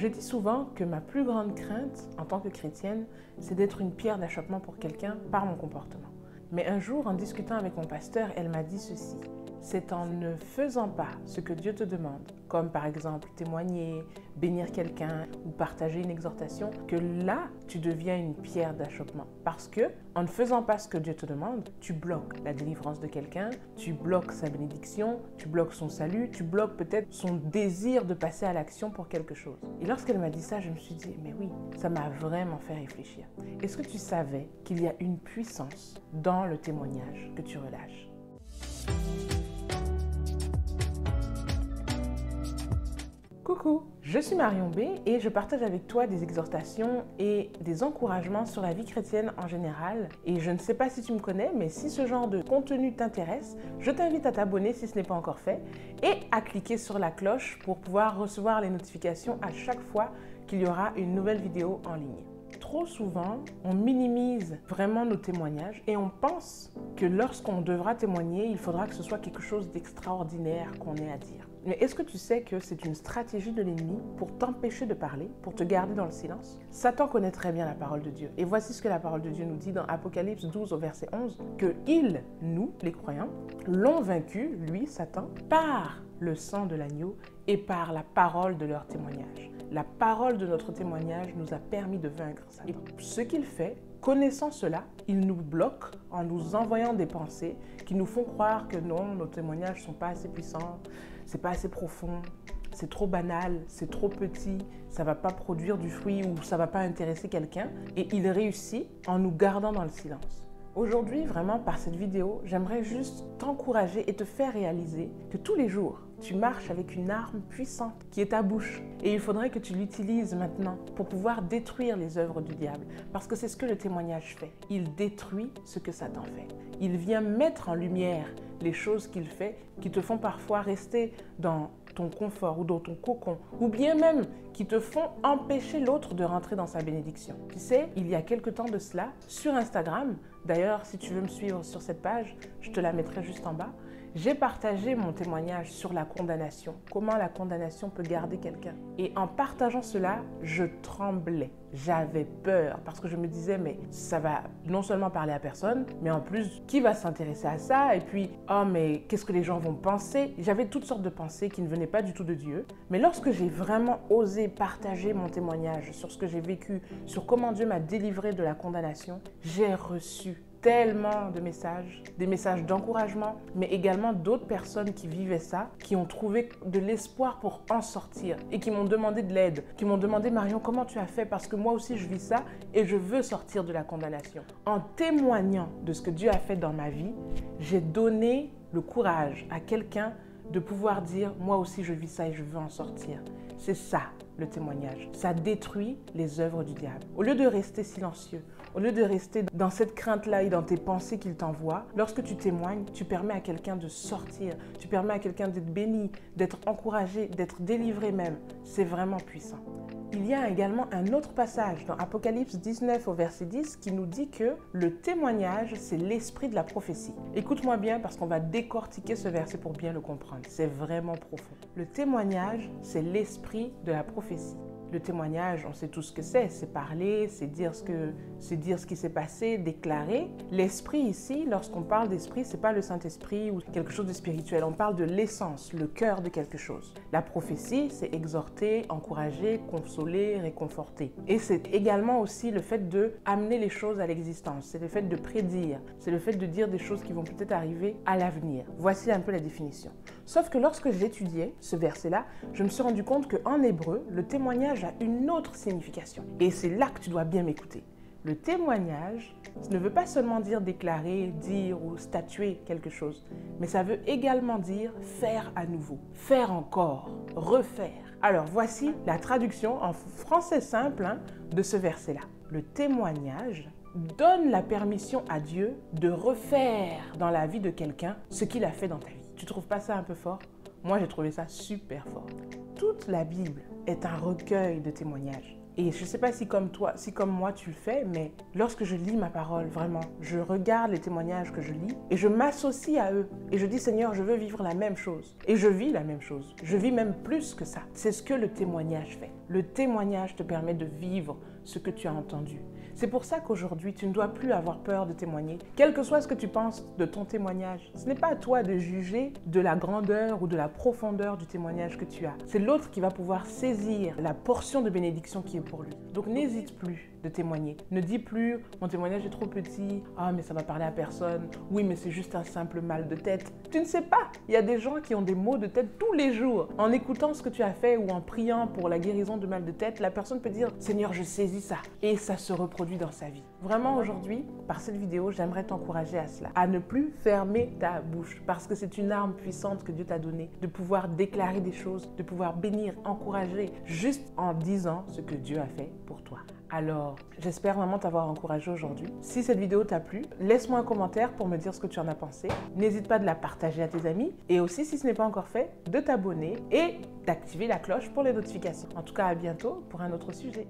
Je dis souvent que ma plus grande crainte en tant que chrétienne, c'est d'être une pierre d'achoppement pour quelqu'un par mon comportement. Mais un jour, en discutant avec mon pasteur, elle m'a dit ceci: c'est en ne faisant pas ce que Dieu te demande, comme par exemple témoigner, bénir quelqu'un ou partager une exhortation, que là, tu deviens une pierre d'achoppement. Parce que, en ne faisant pas ce que Dieu te demande, tu bloques la délivrance de quelqu'un, tu bloques sa bénédiction, tu bloques son salut, tu bloques peut-être son désir de passer à l'action pour quelque chose. Et lorsqu'elle m'a dit ça, je me suis dit, mais oui, ça m'a vraiment fait réfléchir. Est-ce que tu savais qu'il y a une puissance dans le témoignage que tu relâches? Coucou, je suis Marion B et je partage avec toi des exhortations et des encouragements sur la vie chrétienne en général. Et je ne sais pas si tu me connais, mais si ce genre de contenu t'intéresse, je t'invite à t'abonner si ce n'est pas encore fait et à cliquer sur la cloche pour pouvoir recevoir les notifications à chaque fois qu'il y aura une nouvelle vidéo en ligne. Trop souvent, on minimise vraiment nos témoignages et on pense que lorsqu'on devra témoigner, il faudra que ce soit quelque chose d'extraordinaire qu'on ait à dire. Mais est-ce que tu sais que c'est une stratégie de l'ennemi pour t'empêcher de parler, pour te garder dans le silence? Satan connaît très bien la parole de Dieu. Et voici ce que la parole de Dieu nous dit dans Apocalypse 12 au verset 11, que il, nous, les croyants, l'ont vaincu, lui, Satan, par le sang de l'agneau et par la parole de leur témoignage. La parole de notre témoignage nous a permis de vaincre Satan. Et ce qu'il fait, connaissant cela, il nous bloque en nous envoyant des pensées qui nous font croire que non, nos témoignages ne sont pas assez puissants, c'est pas assez profond, c'est trop banal, c'est trop petit, ça ne va pas produire du fruit ou ça ne va pas intéresser quelqu'un. Et il réussit en nous gardant dans le silence. Aujourd'hui, vraiment, par cette vidéo, j'aimerais juste t'encourager et te faire réaliser que tous les jours, tu marches avec une arme puissante qui est ta bouche. Et il faudrait que tu l'utilises maintenant pour pouvoir détruire les œuvres du diable. Parce que c'est ce que le témoignage fait. Il détruit ce que Satan fait. Il vient mettre en lumière les choses qu'il fait qui te font parfois rester dans ton confort ou dans ton cocon, ou bien même qui te font empêcher l'autre de rentrer dans sa bénédiction. Tu sais, il y a quelque temps de cela, sur Instagram, d'ailleurs, si tu veux me suivre sur cette page, je te la mettrai juste en bas, j'ai partagé mon témoignage sur la condamnation, comment la condamnation peut garder quelqu'un. Et en partageant cela, je tremblais, j'avais peur parce que je me disais, mais ça va non seulement parler à personne, mais en plus, qui va s'intéresser à ça? Et puis, oh mais qu'est-ce que les gens vont penser? J'avais toutes sortes de pensées qui ne venaient pas du tout de Dieu. Mais lorsque j'ai vraiment osé partager mon témoignage sur ce que j'ai vécu, sur comment Dieu m'a délivré de la condamnation, j'ai reçu tellement de messages, des messages d'encouragement, mais également d'autres personnes qui vivaient ça, qui ont trouvé de l'espoir pour en sortir et qui m'ont demandé de l'aide, qui m'ont demandé, Marion, comment tu as fait? Parce que moi aussi je vis ça et je veux sortir de la condamnation. En témoignant de ce que Dieu a fait dans ma vie, j'ai donné le courage à quelqu'un de pouvoir dire, moi aussi je vis ça et je veux en sortir. C'est ça le témoignage. Ça détruit les œuvres du diable. Au lieu de rester silencieux, au lieu de rester dans cette crainte-là et dans tes pensées qu'il t'envoie, lorsque tu témoignes, tu permets à quelqu'un de sortir, tu permets à quelqu'un d'être béni, d'être encouragé, d'être délivré même. C'est vraiment puissant. Il y a également un autre passage dans Apocalypse 19 au verset 10 qui nous dit que le témoignage, c'est l'esprit de la prophétie. Écoute-moi bien parce qu'on va décortiquer ce verset pour bien le comprendre. C'est vraiment profond. Le témoignage, c'est l'esprit de la prophétie. Le témoignage, on sait tout ce que c'est parler, c'est dire ce qui s'est passé, déclarer. L'esprit ici, lorsqu'on parle d'esprit, c'est pas le Saint-Esprit ou quelque chose de spirituel. On parle de l'essence, le cœur de quelque chose. La prophétie, c'est exhorter, encourager, consoler, réconforter. Et c'est également aussi le fait de amener les choses à l'existence. C'est le fait de prédire. C'est le fait de dire des choses qui vont peut-être arriver à l'avenir. Voici un peu la définition. Sauf que lorsque j'étudiais ce verset-là, je me suis rendu compte qu'en hébreu, le témoignage a une autre signification. Et c'est là que tu dois bien m'écouter. Le témoignage ne veut pas seulement dire déclarer, dire ou statuer quelque chose, mais ça veut également dire faire à nouveau, faire encore, refaire. Alors voici la traduction en français simple de ce verset-là. Le témoignage donne la permission à Dieu de refaire dans la vie de quelqu'un ce qu'il a fait dans ta vie. Tu trouves pas ça un peu fort? Moi, j'ai trouvé ça super fort. Toute la Bible est un recueil de témoignages. Et je ne sais pas si comme toi, si comme moi tu le fais, mais lorsque je lis ma parole, vraiment, je regarde les témoignages que je lis et je m'associe à eux. Et je dis, Seigneur, je veux vivre la même chose. Et je vis la même chose. Je vis même plus que ça. C'est ce que le témoignage fait. Le témoignage te permet de vivre ce que tu as entendu. C'est pour ça qu'aujourd'hui, tu ne dois plus avoir peur de témoigner. Quel que soit ce que tu penses de ton témoignage, ce n'est pas à toi de juger de la grandeur ou de la profondeur du témoignage que tu as. C'est l'autre qui va pouvoir saisir la portion de bénédiction qui est pour lui. Donc n'hésite plus de témoigner. Ne dis plus « mon témoignage est trop petit, ah mais ça va parler à personne, oui mais c'est juste un simple mal de tête ». Tu ne sais pas, il y a des gens qui ont des maux de tête tous les jours. En écoutant ce que tu as fait ou en priant pour la guérison de mal de tête, la personne peut dire « Seigneur, je saisis ça » et ça se reproduit dans sa vie. Vraiment aujourd'hui, par cette vidéo, j'aimerais t'encourager à cela, à ne plus fermer ta bouche parce que c'est une arme puissante que Dieu t'a donnée de pouvoir déclarer des choses, de pouvoir bénir, encourager juste en disant ce que Dieu a fait pour toi. Alors, j'espère vraiment t'avoir encouragé aujourd'hui. Si cette vidéo t'a plu, laisse-moi un commentaire pour me dire ce que tu en as pensé. N'hésite pas de la partager à tes amis et aussi, si ce n'est pas encore fait, de t'abonner et d'activer la cloche pour les notifications. En tout cas, à bientôt pour un autre sujet.